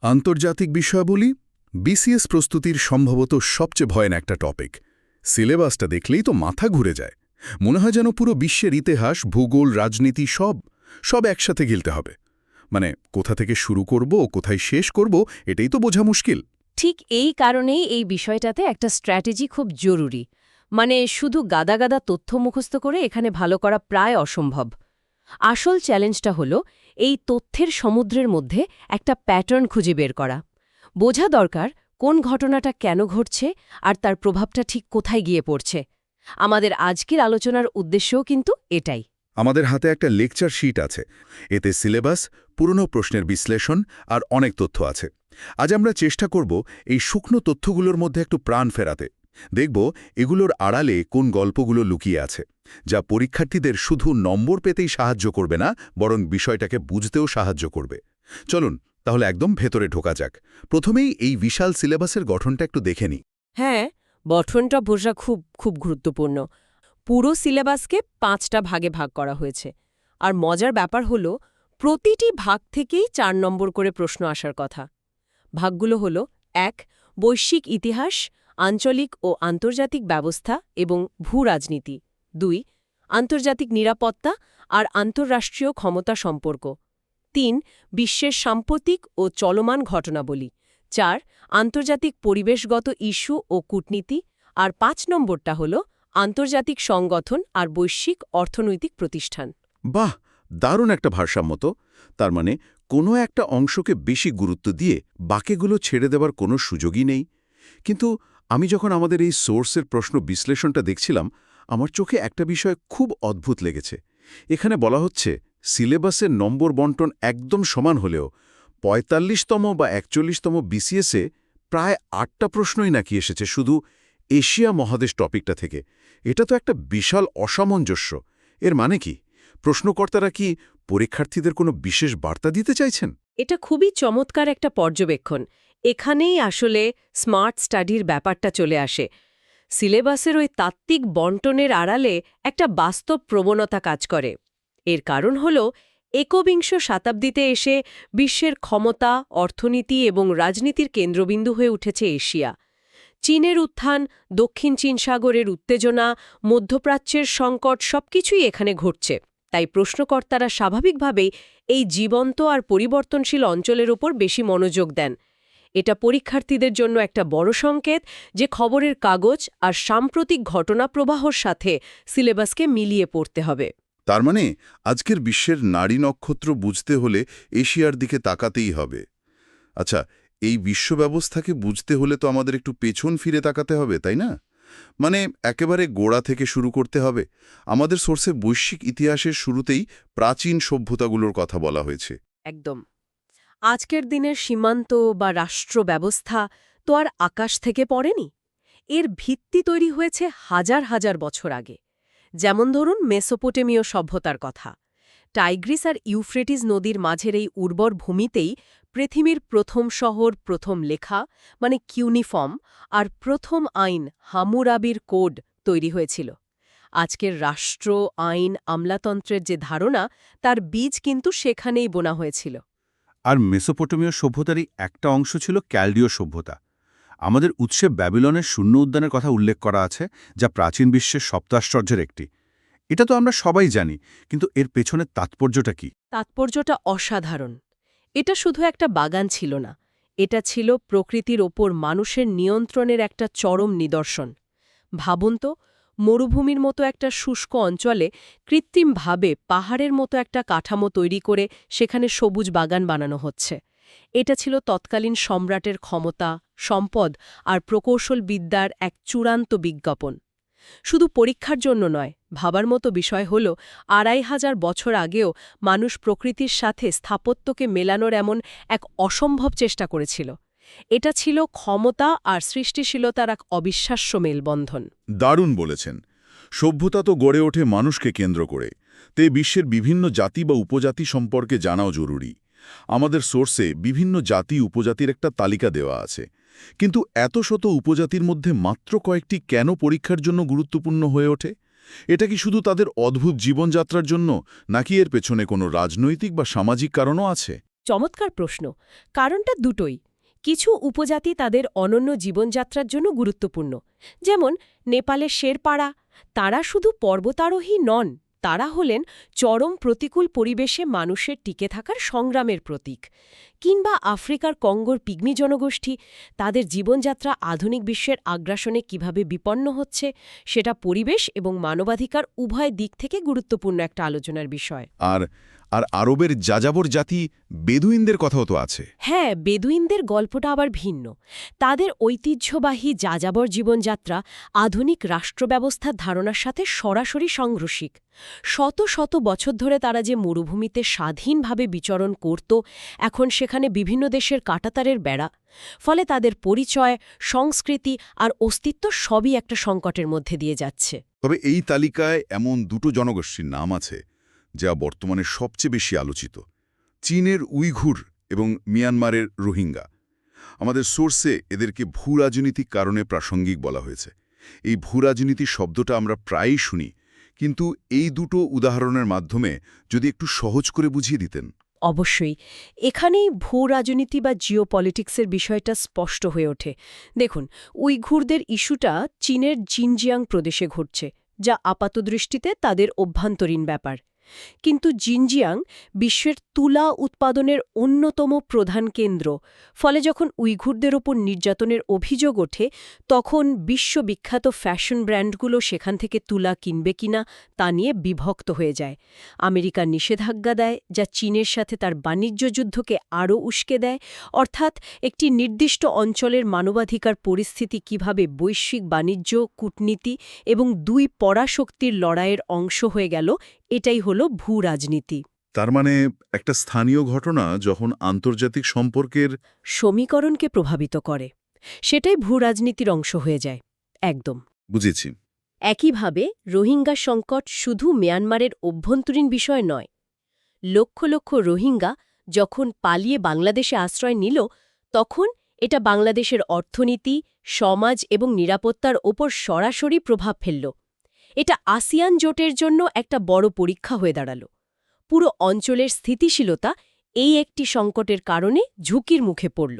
আন্তর্জাতিক বিষয়াবলী বিসিএস প্রস্তুতির সম্ভবত সবচেয়ে ভয়ানক একটা টপিক। সিলেবাসটা দেখলেই তো মাথা ঘুরে যায়। মনে হয় যেন পুরো বিশ্বের ইতিহাস, ভূগোল, রাজনীতি সব একসাথে গিলতে হবে। মানে কোথা থেকে শুরু করব, কোথায় শেষ করব, এটাই তো বোঝা মুশকিল। ঠিক এই কারণেই এই বিষয়টাতে একটা স্ট্র্যাটেজি খুব জরুরি। মানে শুধু গাদা গাদা তথ্য মুখস্থ করে এখানে ভালো করা প্রায় অসম্ভব। আসল চ্যালেঞ্জটা হলো এই তথ্যের সমুদ্রের মধ্যে একটা প্যাটার্ন খুঁজে বের করা। বোঝা দরকার কোন ঘটনাটা কেন ঘটছে আর তার প্রভাবটা ঠিক কোথায় গিয়ে পড়ছে। আমাদের আজকের আলোচনার উদ্দেশ্যও কিন্তু এটাই। আমাদের হাতে একটা লেকচার শিট আছে। এতে সিলেবাস, পুরনো প্রশ্নের বিশ্লেষণ আর অনেক তথ্য আছে। আজ আমরা চেষ্টা করব এই শুকনো তথ্যগুলোর মধ্যে একটু প্রাণ ফেরাতে। দেখব এগুলোর আড়ালে কোন গল্পগুলো লুকিয়ে আছে, যা পরীক্ষার্থীদের শুধু নম্বর পেতেই সাহায্য করবে না, বরং বিষয়টাকে বুঝতেও সাহায্য করবে। চলুন তাহলে একদম ভেতরে ঢোকা যাক। প্রথমেই এই বিশাল সিলেবাসের গঠনটা একটু দেখে নিই। হ্যাঁ, গঠনটা বোঝা খুব গুরুত্বপূর্ণ। পুরো সিলেবাসকে 5টা ভাগে ভাগ করা হয়েছে। আর মজার ব্যাপার হলো প্রতিটি ভাগ থেকেই 4 নম্বর করে প্রশ্ন আসার কথা। ভাগগুলো হলো 1. বৈশ্বিক ইতিহাস, আঞ্চলিক ও আন্তর্জাতিক ব্যবস্থা এবং ভূ-রাজনীতি। 2. আন্তর্জাতিক নিরাপত্তা আর আন্তঃরাষ্ট্রীয় ক্ষমতা সম্পর্ক। 3. বিশ্বের সাম্প্রতিক ও চলমান ঘটনাবলী। 4. আন্তর্জাতিক পরিবেশগত ইস্যু ও কূটনীতি। আর 5 নম্বরটা হল আন্তর্জাতিক সংগঠন আর বৈশ্বিক অর্থনৈতিক প্রতিষ্ঠান। বাহ, দারুণ একটা ভারসাম্য তো। তার মানে কোনো একটা অংশকে বেশি গুরুত্ব দিয়ে বাকিগুলো ছেড়ে দেওয়ার কোনো সুযোগই নেই। কিন্তু আমি যখন আমাদের এই সোর্সের প্রশ্ন বিশ্লেষণটা দেখছিলাম, আমার চোখে একটা বিষয় খুব অদ্ভুত লেগেছে। এখানে বলা হচ্ছে সিলেবাসের নম্বর বন্টন একদম সমান হলেও ৪৫তম বা ৪১তম বিসিএসে প্রায় ৮টা প্রশ্নই নাকি এসেছে শুধু এশিয়া মহাদেশ টপিকটা থেকে। এটা তো একটা বিশাল অসামঞ্জস্য। এর মানে কি? প্রশ্নকর্তারা কি পরীক্ষার্থীদের কোনো বিশেষ বার্তা দিতে চাইছেন? এটা খুবই চমৎকার একটা পর্যবেক্ষণ। এখানেই আসলে স্মার্ট স্টাডির ব্যাপারটা চলে আসে। সিলেবাসের ওই তাত্ত্বিক বন্টনের আড়ালে একটা বাস্তব প্রবণতা কাজ করে। এর কারণ হল একবিংশ শতাব্দীতে এসে বিশ্বের ক্ষমতা, অর্থনীতি এবং রাজনীতির কেন্দ্রবিন্দু হয়ে উঠেছে এশিয়া। চীনের উত্থান, দক্ষিণ চীন সাগরের উত্তেজনা, মধ্যপ্রাচ্যের সংকট সবকিছুই এখানে ঘটছে। তাই প্রশ্নকর্তারা স্বাভাবিকভাবেই এই জীবন্ত আর পরিবর্তনশীল অঞ্চলের ওপর বেশি মনোযোগ দেন। এটা পরীক্ষার্থীদের জন্য একটা বড় সংকেত যে খবরের কাগজ আর সাম্প্রতিক ঘটনা প্রবাহর সাথে সিলেবাসকে মিলিয়ে পড়তে হবে। তার মানে আজকের বিশ্বের নারী নক্ষত্র বুঝতে হলে এশিয়ার দিকে তাকাতেই হবে। আচ্ছা, এই বিশ্ব ব্যবস্থাকে বুঝতে হলে তো আমাদের একটু পেছন ফিরে তাকাতে হবে, তাই না? মানে একেবারে গোড়া থেকে শুরু করতে হবে। আমাদের সোর্সে বৈশ্বিক ইতিহাসের শুরুতেই প্রাচীন সভ্যতাগুলোর কথা বলা হয়েছে। একদম। আজকের দিনের সীমান্ত বা রাষ্ট্র ব্যবস্থা তো আর আকাশ থেকে পড়েনি। এর ভিত্তি তৈরি হয়েছে হাজার হাজার বছর আগে। যেমন ধরুন মেসোপটেমীয় সভ্যতার কথা। টাইগ্রিস আর ইউফ্রেটিস নদীর মাঝের এই উর্বর ভূমিতেই পৃথিবীর প্রথম শহর, প্রথম লেখা মানে কিউনিফর্ম আর প্রথম আইন হামুরাবির কোড তৈরি হয়েছিল। আজকের রাষ্ট্র, আইন, আমলাতন্ত্রের যে ধারণা তার বীজ কিন্তু সেখানেই বোনা হয়েছিল। আর মেসোপটেমীয় সভ্যতারই একটা অংশ ছিল ক্যালডীয় সভ্যতা। আমাদের উৎসে ব্যাবিলনের শূন্য উদ্যানের কথা উল্লেখ করা আছে, যা প্রাচীন বিশ্বের সপ্তাশ্চর্যের একটি। এটা তো আমরা সবাই জানি, কিন্তু এর পেছনের তাৎপর্যটা কি? তাৎপর্যটা অসাধারণ। এটা শুধু একটা বাগান ছিল না, এটা ছিল প্রকৃতির ওপর মানুষের নিয়ন্ত্রণের একটা চরম নিদর্শন। ভাবুন তো, মরুভূমির মতো একটা শুষ্ক অঞ্চলে কৃত্রিমভাবে পাহাড়ের মতো একটা কাঠামো তৈরি করে সেখানে সবুজ বাগান বানানো হচ্ছে। এটা ছিল তৎকালীন সম্রাটের ক্ষমতা, সম্পদ আর প্রকৌশল বিদ্যার এক চূড়ান্ত বিজ্ঞাপন। শুধু পরীক্ষার জন্য নয়, ভাবার মতো বিষয় হল ২৫০০ বছর আগেও মানুষ প্রকৃতির সাথে স্থাপত্যকে মেলানোর এমন এক অসম্ভব চেষ্টা করেছিল। এটা ছিল ক্ষমতা আর সৃষ্টিশীলতার এক অবিশ্বাস্য মেলবন্ধন। দারুণ বলেছেন। সভ্যতা তো গড়ে ওঠে মানুষকে কেন্দ্র করে। তে বিশ্বের বিভিন্ন জাতি বা উপজাতি সম্পর্কে জানাও জরুরি। আমাদের সোর্সে বিভিন্ন জাতি উপজাতির একটা তালিকা দেওয়া আছে। কিন্তু এত শত উপজাতির মধ্যে মাত্র কয়েকটি কেন পরীক্ষার জন্য গুরুত্বপূর্ণ হয়ে ওঠে? এটা কি শুধু তাদের অদ্ভুত জীবনযাত্রার জন্য, নাকি এর পেছনে কোনো রাজনৈতিক বা সামাজিক কারণও আছে? চমৎকার প্রশ্ন। কারণটা দুটোই। কিছু উপজাতি তাদের অনন্য জীবনযাত্রার জন্য গুরুত্বপূর্ণ, যেমন নেপালের শেরপাড়া। তারা শুধু পর্বতারোহী নন, তারা হলেন চরম প্রতিকূল পরিবেশে মানুষের টিকে থাকার সংগ্রামের প্রতীক। কিংবা আফ্রিকার কঙ্গোর পিগমি জনগোষ্ঠী, তাদের জীবনযাত্রা আধুনিক বিশ্বের আগ্রাসনে কিভাবে বিপন্ন হচ্ছে, সেটা পরিবেশ এবং মানবাধিকার উভয় দিক থেকে গুরুত্বপূর্ণ একটা আলোচনার বিষয়। আর আর আরবের যাযাবর জাতি বেদুইনদের কথাও তো আছে। হ্যাঁ, বেদুইনদের গল্পটা আবার ভিন্ন। তাদের ঐতিহ্যবাহী যাযাবর জীবনযাত্রা আধুনিক রাষ্ট্রব্যবস্থার ধারণার সাথে সরাসরি সাংঘর্ষিক। শত শত বছর ধরে তারা যে মরুভূমিতে স্বাধীনভাবে বিচরণ করত, এখন সেখানে বিভিন্ন দেশের কাঁটাতারের বেড়া। ফলে তাদের পরিচয়, সংস্কৃতি আর অস্তিত্ব সবই একটা সংকটের মধ্যে দিয়ে যাচ্ছে। তবে এই তালিকায় এমন দুটো জনগোষ্ঠীর নাম আছে যা বর্তমানে সবচেয়ে বেশি আলোচিত: চীনের উইঘুর এবং মিয়ানমারের রোহিঙ্গা। আমাদের সোর্সে এদেরকে ভূরাজনৈতিক কারণে প্রাসঙ্গিক বলা হয়েছে। এই ভূরাজনীতি শব্দটা আমরা প্রায়ই শুনি, কিন্তু এই দুটো উদাহরণের মাধ্যমে যদি একটু সহজ করে বুঝিয়ে দিতেন। অবশ্যই। এখানেই ভূরাজনীতি বা জিওপলিটিক্সের বিষয়টা স্পষ্ট হয়ে ওঠে। দেখুন, উইঘুরদের ইস্যুটা চীনের জিনজিয়াং প্রদেশে ঘটছে, যা আপাতদৃষ্টিতে তাদের অভ্যন্তরীণ ব্যাপার। কিন্তু জিনজিয়াং বিশ্বের তুলা উৎপাদনের অন্যতম প্রধান কেন্দ্র। ফলে যখন উইঘুরদের ওপর নির্যাতনের অভিযোগ ওঠে, তখন বিশ্ববিখ্যাত ফ্যাশন ব্র্যান্ডগুলো সেখান থেকে তুলা কিনবে কিনা তা নিয়ে বিভক্ত হয়ে যায়। আমেরিকা নিষেধাজ্ঞা দেয়, যা চীনের সাথে তার বাণিজ্য যুদ্ধকে আরও উস্কে দেয়। অর্থাৎ একটি নির্দিষ্ট অঞ্চলের মানবাধিকার পরিস্থিতি কিভাবে বৈশ্বিক বাণিজ্য, কূটনীতি এবং দুই পরাশক্তির লড়াইয়ের অংশ হয়ে গেল, এটাই হল ভূরাজনীতি। তার মানে একটা স্থানীয় ঘটনা যখন আন্তর্জাতিক সম্পর্কের সমীকরণকে প্রভাবিত করে, সেটাই ভূরাজনীতির অংশ হয়ে যায়। একদম বুঝেছি। একইভাবে রোহিঙ্গা সংকট শুধু মিয়ানমারের অভ্যন্তরীণ বিষয় নয়। লক্ষ লক্ষ রোহিঙ্গা যখন পালিয়ে বাংলাদেশে আশ্রয় নিল, তখন এটা বাংলাদেশের অর্থনীতি, সমাজ এবং নিরাপত্তার ওপর সরাসরি প্রভাব ফেলল। এটা আসিয়ান জোটের জন্য একটা বড় পরীক্ষা হয়ে দাঁড়াল। পুরো অঞ্চলের স্থিতিশীলতা এই একটি সংকটের কারণে ঝুঁকির মুখে পড়ল।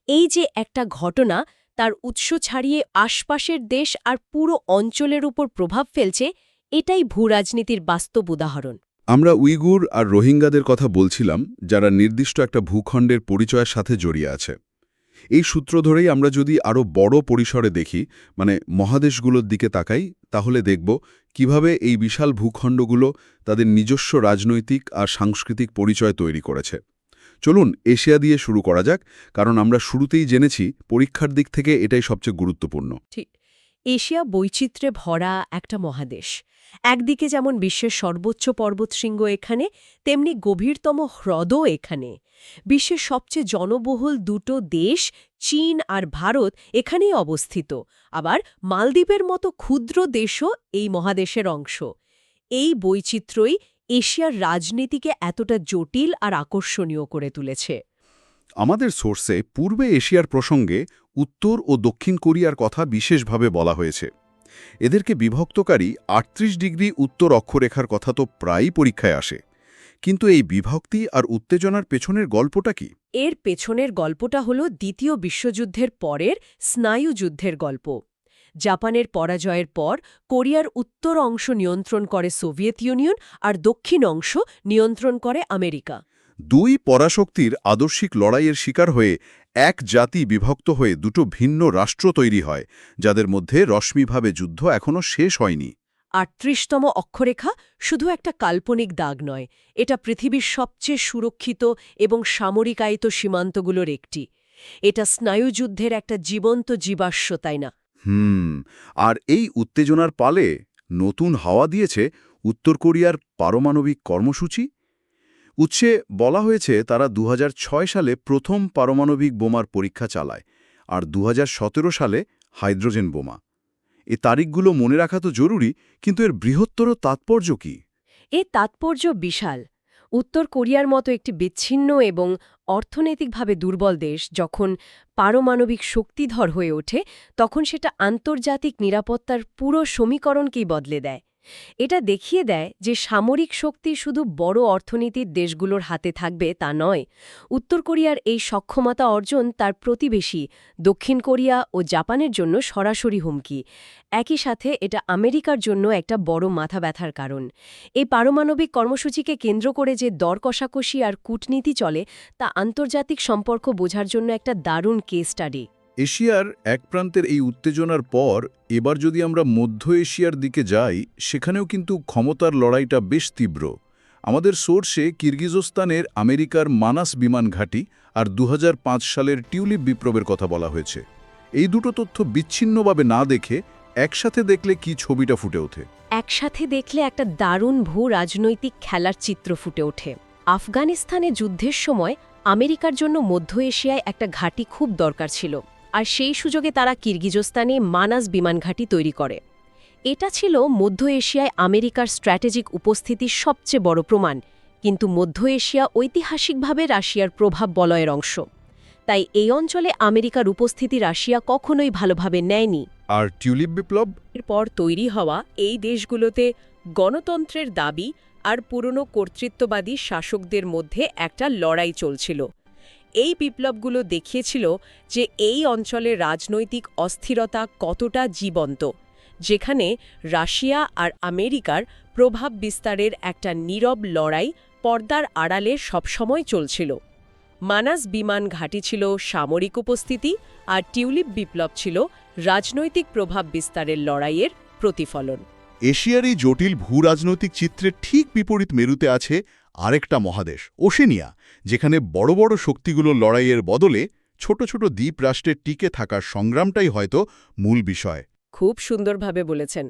এই যে একটা ঘটনা তার উৎস ছাড়িয়ে আশপাশের দেশ আর পুরো অঞ্চলের উপর প্রভাব ফেলছে, এটাই ভূরাজনীতির বাস্তব উদাহরণ। আমরা উইগুর আর রোহিঙ্গাদের কথা বলছিলাম, যারা নির্দিষ্ট একটা ভূখণ্ডের পরিচয়ের সাথে জড়িয়ে আছে। এই সূত্র ধরেই আমরা যদি আরও বড় পরিসরে দেখি, মানে মহাদেশগুলোর দিকে তাকাই, তাহলে দেখব কিভাবে এই বিশাল ভূখণ্ডগুলো তাদের নিজস্ব রাজনৈতিক আর সাংস্কৃতিক পরিচয় তৈরি করেছে। চলুন এশিয়া দিয়ে শুরু করা যাক, কারণ আমরা শুরুতেই জেনেছি পরীক্ষার দিক থেকে এটাই সবচেয়ে গুরুত্বপূর্ণ। ঠিক। এশিয়া বৈচিত্র্যে ভরা একটা মহাদেশ। একদিকে যেমন বিশ্বের সর্বোচ্চ পর্বতশৃঙ্গ এখানে, তেমনি গভীরতম হ্রদও এখানে। বিশ্বের সবচেয়ে জনবহুল দুটো দেশ, চীন আর ভারত, এখানেই অবস্থিত। আবার মালদ্বীপের মতো ক্ষুদ্র দেশও এই মহাদেশের অংশ। এই বৈচিত্র্যই এশিয়ার রাজনীতিকে এতটা জটিল আর আকর্ষণীয় করে তুলেছে। আমাদের সোর্সে পূর্বে এশিয়ার প্রসঙ্গে উত্তর ও দক্ষিণ কোরিয়ার কথা বিশেষভাবে বলা হয়েছে। এদেরকে বিভক্তকারী ৩৮ ডিগ্রি উত্তর অক্ষরেখার কথা তো প্রায়ই পরীক্ষায় আসে। কিন্তু এই বিভক্তি আর উত্তেজনার পেছনের গল্পটা কি? এর পেছনের গল্পটা হল দ্বিতীয় বিশ্বযুদ্ধের পরের স্নায়ুযুদ্ধের গল্প। জাপানের পরাজয়ের পর কোরিয়ার উত্তর অংশ নিয়ন্ত্রণ করে সোভিয়েত ইউনিয়ন আর দক্ষিণ অংশ নিয়ন্ত্রণ করে আমেরিকা। দুই পরাশক্তির আদর্শিক লড়াইয়ের শিকার হয়ে এক জাতি বিভক্ত হয়ে দুটো ভিন্ন রাষ্ট্র তৈরি হয়, যাদের মধ্যে রশ্মিভাবে যুদ্ধ এখনও শেষ হয়নি। ৩৮তম অক্ষরেখা শুধু একটা কাল্পনিক দাগ নয়, এটা পৃথিবীর সবচেয়ে সুরক্ষিত এবং সামরিকায়িত সীমান্তগুলোর একটি। এটা স্নায়ুযুদ্ধের একটা জীবন্ত জীবাশ্ম, তাই না? আর এই উত্তেজনার পালে নতুন হাওয়া দিয়েছে উত্তর কোরিয়ার পারমাণবিক কর্মসূচি। উৎসে বলা হয়েছে তারা ২০০৬ সালে প্রথম পারমাণবিক বোমার পরীক্ষা চালায়, আর ২০১৭ সালে হাইড্রোজেন বোমা। এ তারিখগুলো মনে রাখা তো জরুরি, কিন্তু এর বৃহত্তর তাৎপর্য কি? এর তাৎপর্য বিশাল। উত্তর কোরিয়ার মতো একটি বিচ্ছিন্ন এবং অর্থনৈতিকভাবে দুর্বল দেশ যখন পারমাণবিক শক্তিধর হয়ে ওঠে, তখন সেটা আন্তর্জাতিক নিরাপত্তার পুরো সমীকরণকেই বদলে দেয়। এটা দেখিয়ে দেয় যে সামরিক শক্তি শুধু বড় অর্থনীতির দেশগুলোর হাতে থাকবে তা নয়। উত্তর কোরিয়ার এই সক্ষমতা অর্জন তার প্রতিবেশী দক্ষিণ কোরিয়া ও জাপানের জন্য সরাসরি হুমকি। একই সাথে এটা আমেরিকার জন্য একটা বড় মাথা ব্যথার কারণ। এই পারমাণবিক কর্মসূচিকে কেন্দ্র করে যে দর কষাকষি আর কূটনীতি চলে তা আন্তর্জাতিক সম্পর্ক বোঝার জন্য একটা দারুণ কেস স্টাডি। এশিয়ার এক প্রান্তের এই উত্তেজনার পর এবার যদি আমরা মধ্য এশিয়ার দিকে যাই, সেখানেও কিন্তু ক্ষমতার লড়াইটা বেশ তীব্র। আমাদের সোর্সে কিরগিজস্তানের আমেরিকার মানাস বিমান ঘাঁটি আর 2005 সালের টিউলিপ বিপ্লবের কথা বলা হয়েছে। এই দুটো তথ্য বিচ্ছিন্নভাবে না দেখে একসাথে দেখলে কি ছবিটা ফুটে ওঠে? একসাথে দেখলে একটা দারুণ রাজনৈতিক খেলার চিত্র ফুটে ওঠে। আফগানিস্তানে যুদ্ধের সময় আমেরিকার জন্য মধ্য এশিয়ায় একটা ঘাঁটি খুব দরকার ছিল, আর সেই সুযোগে তারা কিরগিজস্তানে মানাস বিমান ঘাঁটি তৈরি করে। এটা ছিল মধ্য এশিয়ায় আমেরিকার স্ট্র্যাটেজিক উপস্থিতির সবচেয়ে বড় প্রমাণ। কিন্তু মধ্য এশিয়া ঐতিহাসিকভাবে রাশিয়ার প্রভাব বলয়ের অংশ। তাই এই অঞ্চলে আমেরিকার উপস্থিতি রাশিয়া কখনোই ভালোভাবে নেয়নি। আর টিউলিপ বিপ্লব? এরপর তৈরি হওয়া এই দেশগুলোতে গণতন্ত্রের দাবি আর পুরনো কর্তৃত্ববাদী শাসকদের মধ্যে একটা লড়াই চলছিল। এই বিপ্লবগুলো দেখিয়েছিল যে এই অঞ্চলের রাজনৈতিক অস্থিরতা কতটা জীবন্ত, যেখানে রাশিয়া আর আমেরিকার প্রভাব বিস্তারের একটা নীরব লড়াই পর্দার আড়ালে সবসময় চলছিল। মানাস বিমান ঘাঁটি ছিল সামরিক উপস্থিতি, আর টিউলিপ বিপ্লব ছিল রাজনৈতিক প্রভাব বিস্তারের লড়াইয়ের প্রতিফলন। এশিয়ার এই জটিল ভূরাজনৈতিক চিত্রের ঠিক বিপরীত মেরুতে আছে আরেকটা মহাদেশ, ওশেনিয়া, যেখানে বড় বড় শক্তিগুলোর লড়াইয়ের বদলে ছোট ছোট দ্বীপ রাষ্ট্রের টিকে থাকার সংগ্রামটাই হয়তো মূল বিষয়। খুব সুন্দরভাবে বলেছেন।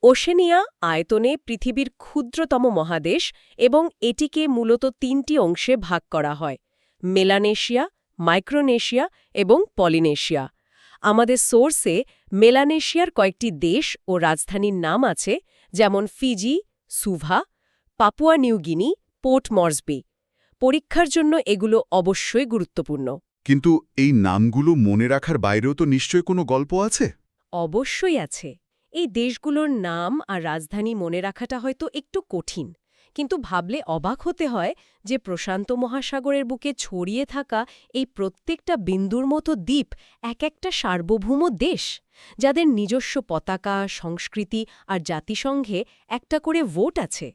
ওশেনিয়া আয়তনে পৃথিবীর ক্ষুদ্রতম মহাদেশ এবং এটিকে মূলত 3টি অংশে ভাগ করা হয়: মেলানেশিয়া, মাইক্রোনেশিয়া এবং পলিনেশিয়া। আমাদের সোর্সে মেলানেশিয়ার কয়েকটি দেশ ও রাজধানীর নাম আছে, যেমন Fiji, Suva, Papua New Guinea, Port Moresby. পরীক্ষার জন্য এগুলো অবশ্যই গুরুত্বপূর্ণ। কিন্তু এই নামগুলো মনে রাখার বাইরেও তো নিশ্চয়ই কোনো গল্প আছে? অবশ্যই আছে। এই দেশগুলোর নাম আর রাজধানী মনে রাখাটা হয়তো একটু কঠিন, কিন্তু ভাবলে অবাক হতে হয় যে প্রশান্ত মহাসাগরের বুকে ছড়িয়ে থাকা এই প্রত্যেকটা বিন্দুর মতো দ্বীপ এক একটা সার্বভৌম দেশ, যাদের নিজস্ব পতাকা, সংস্কৃতি আর জাতিসংঘে একটা করে ভোট আছে।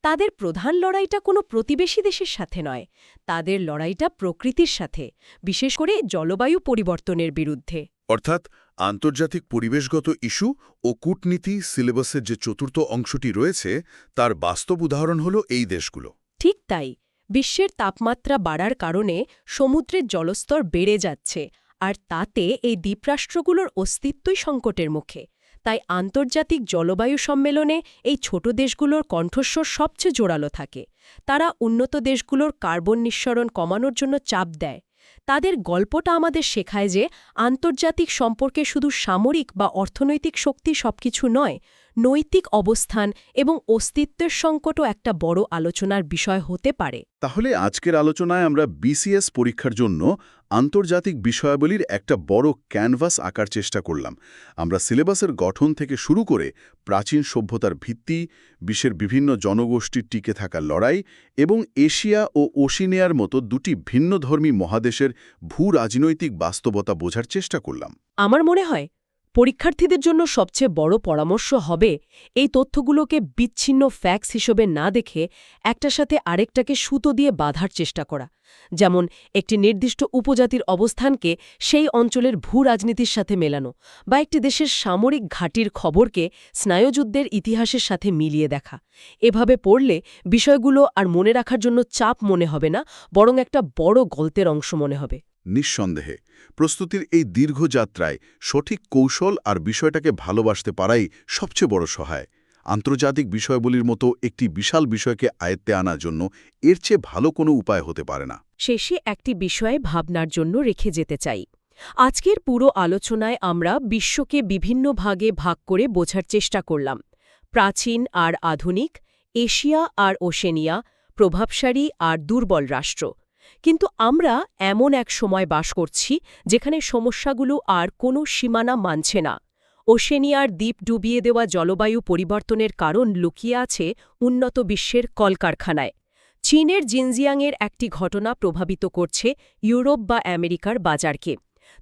তাদের প্রধান লড়াইটা কোনো প্রতিবেশী দেশের সাথে নয়, তাদের লড়াইটা প্রকৃতির সাথে, বিশেষ করে জলবায়ু পরিবর্তনের বিরুদ্ধে। অর্থাৎ আন্তর্জাতিক পরিবেশগত ইস্যু ও কূটনীতি সিলেবাসের যে চতুর্থ অংশটি রয়েছে তার বাস্তব উদাহরণ হল এই দেশগুলো। ঠিক তাই। বিশ্বের তাপমাত্রা বাড়ার কারণে সমুদ্রের জলস্তর বেড়ে যাচ্ছে, আর তাতে এই দ্বীপরাষ্ট্রগুলোর অস্তিত্বই সংকটের মুখে। তাই আন্তর্জাতিক জলবায়ু সম্মেলনে এই ছোট দেশগুলোর কণ্ঠস্বর সবচেয়ে জোরালো থাকে। তারা উন্নত দেশগুলোর কার্বন নিঃসরণ কমানোর জন্য চাপ দেয়। তাদের গল্পটা আমাদের শেখায় যে আন্তর্জাতিক সম্পর্কে শুধু সামরিক বা অর্থনৈতিক শক্তি সবকিছু নয়, নৈতিক অবস্থান এবং অস্তিত্বের সংকটও একটা বড় আলোচনার বিষয় হতে পারে। তাহলে আজকের আলোচনায় আমরা বিসিএস পরীক্ষার জন্য আন্তর্জাতিক বিষয়াবলীর একটা বড় ক্যানভাস আঁকার চেষ্টা করলাম। আমরা সিলেবাসের গঠন থেকে শুরু করে প্রাচীন সভ্যতার ভিত্তি, বিশ্বের বিভিন্ন জনগোষ্ঠীর টিকে থাকার লড়াই এবং এশিয়া ও ওশেনিয়ার মতো দুটি ভিন্নধর্মী মহাদেশের ভূ-রাজনৈতিক বাস্তবতা বোঝার চেষ্টা করলাম। আমার মনে হয় পরীক্ষার্থীদের জন্য সবচেয়ে বড় পরামর্শ হবে এই তথ্যগুলোকে বিচ্ছিন্ন ফ্যাক্টস হিসেবে না দেখে একটার সাথে আরেকটাকে সুতো দিয়ে বাঁধার চেষ্টা করা। যেমন একটি নির্দিষ্ট উপজাতির অবস্থানকে সেই অঞ্চলের ভূ-রাজনীতির সাথে মেলানো, বা একটি দেশের সামরিক ঘাঁটির খবরকে স্নায়ুযুদ্ধের ইতিহাসের সাথে মিলিয়ে দেখা। এভাবে পড়লে বিষয়গুলো আর মনে রাখার জন্য চাপ মনে হবে না, বরং একটা বড় গল্পের অংশ মনে হবে। নিঃসন্দেহে প্রস্তুতির এই দীর্ঘ যাত্রায় সঠিক কৌশল আর বিষয়টাকে ভালোবাসতে পারাই সবচেয়ে বড় সহায়। আন্তর্জাতিক বিষয়বলির মতো একটি বিশাল বিষয়কে আয়ত্তে আনার জন্য এর চেয়ে ভালো কোনো উপায় হতে পারে না। শেষে একটি বিষয়ে ভাবনার জন্য রেখে যেতে চাই। আজকের পুরো আলোচনায় আমরা বিশ্বকে বিভিন্ন ভাগে ভাগ করে বোঝার চেষ্টা করলাম: প্রাচীন আর আধুনিক, এশিয়া আর ওশেনিয়া, প্রভাবশালী আর দুর্বল রাষ্ট্র। কিন্তু আমরা এমন এক সময় বাস করছি যেখানে সমস্যাগুলো আর কোনো সীমানা মানছে না। ওশেনিয়ার দ্বীপ ডুবিয়ে দেওয়া জলবায়ু পরিবর্তনের কারণ লুকিয়ে আছে উন্নত বিশ্বের কলকারখানায়। চীনের জিনজিয়াংয়ের একটি ঘটনা প্রভাবিত করছে ইউরোপ বা আমেরিকার বাজারকে।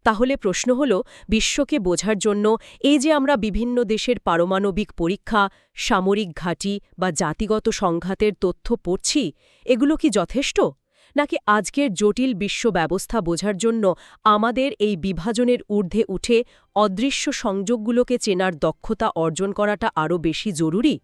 তাহলে প্রশ্ন হল, বিশ্বকে বোঝার জন্য এই যে আমরা বিভিন্ন দেশের পারমাণবিক পরীক্ষা, সামরিক ঘাঁটি বা জাতিগত সংঘাতের তথ্য পড়ছি, এগুলো কি যথেষ্ট? নাকি আজকের জটিল বিশ্ব ব্যবস্থা বোঝার জন্য আমাদের এই বিভাজনের ঊর্ধ্বে উঠে অদৃশ্য সংযোগগুলোকে চেনার দক্ষতা অর্জন করাটা আরও বেশি জরুরি?